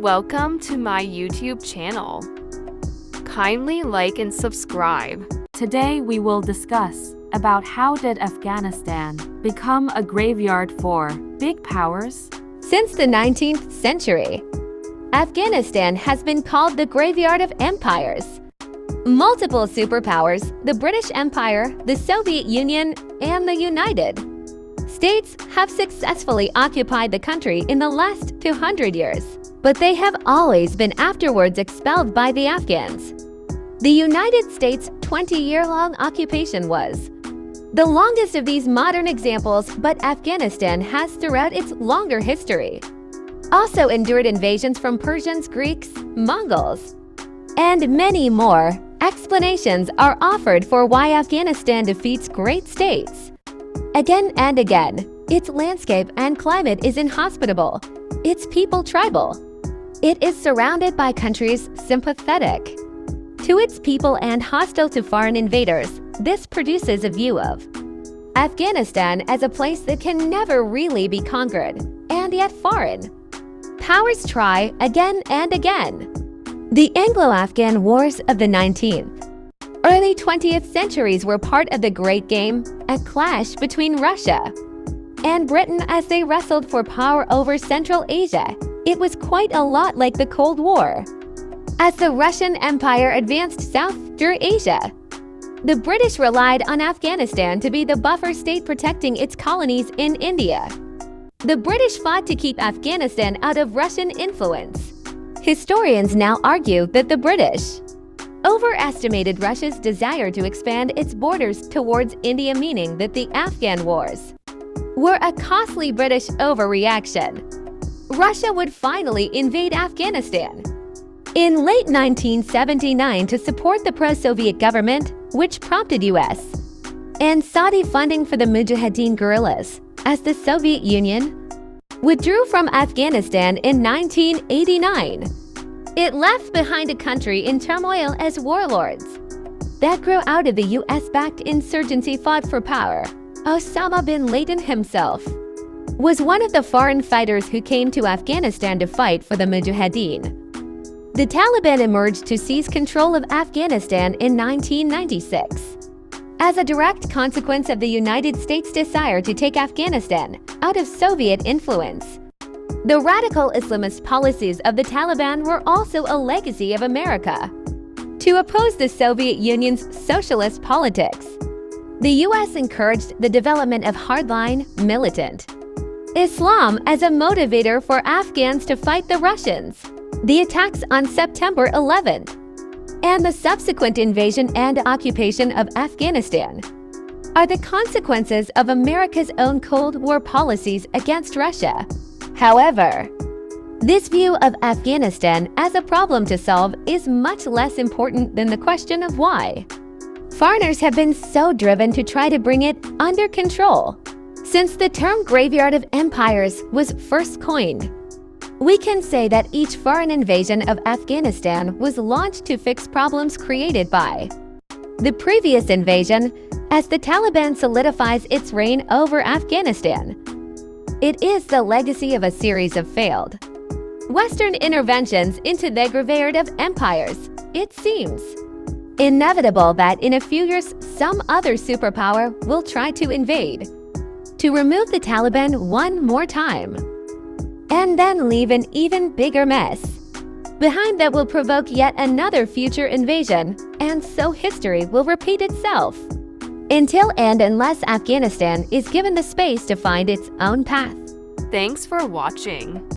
Welcome to my YouTube channel. Kindly like and subscribe. Today we will discuss about how did Afghanistan become a graveyard for big powers? Since the 19th century, Afghanistan has been called the graveyard of empires. Multiple superpowers, the British Empire, the Soviet Union, and the United States have successfully occupied the country in the last 200 years, but they have always been afterwards expelled by the Afghans. The United States' 20-year-long occupation was the longest of these modern examples, but Afghanistan has throughout its longer history also endured invasions from Persians, Greeks, Mongols, and many more. Explanations are offered for why Afghanistan defeats great states again and again. Its landscape and climate is inhospitable, its people tribal. It is surrounded by countries sympathetic to its people and hostile to foreign invaders. This produces a view of Afghanistan as a place that can never really be conquered, and yet foreign powers try again and again. The Anglo-Afghan Wars of the 19th, early 20th centuries were part of the Great Game, a clash between Russia and Britain as they wrestled for power over Central Asia. It was quite a lot like the Cold War. As the Russian Empire advanced south through Asia, the British relied on Afghanistan to be the buffer state protecting its colonies in India. The British fought to keep Afghanistan out of Russian influence. Historians now argue that the British overestimated Russia's desire to expand its borders towards India, meaning that the Afghan wars were a costly British overreaction. Russia would finally invade Afghanistan in late 1979 to support the pro-Soviet government, which prompted US and Saudi funding for the Mujahideen guerrillas. As the Soviet Union withdrew from Afghanistan in 1989, it left behind a country in turmoil as warlords that grew out of the US-backed insurgency fought for power. Osama bin Laden himself was one of the foreign fighters who came to Afghanistan to fight for the Mujahideen. The Taliban emerged to seize control of Afghanistan in 1996. As a direct consequence of the United States' desire to take Afghanistan out of Soviet influence, the radical Islamist policies of the Taliban were also a legacy of America. To oppose the Soviet Union's socialist politics, the U.S. encouraged the development of hardline, militant Islam as a motivator for Afghans to fight the Russians. The attacks on September 11th and the subsequent invasion and occupation of Afghanistan are the consequences of America's own Cold War policies against Russia. However, this view of Afghanistan as a problem to solve is much less important than the question of why foreigners have been so driven to try to bring it under control. Since the term graveyard of empires was first coined, we can say that each foreign invasion of Afghanistan was launched to fix problems created by the previous invasion. As the Taliban solidifies its reign over Afghanistan, it is the legacy of a series of failed Western interventions into the graveyard of empires. It seems inevitable that in a few years some other superpower will try to invade, to remove the Taliban one more time, and then leave an even bigger mess behind that will provoke yet another future invasion, and so history will repeat itself until and unless Afghanistan is given the space to find its own path. Thanks for watching.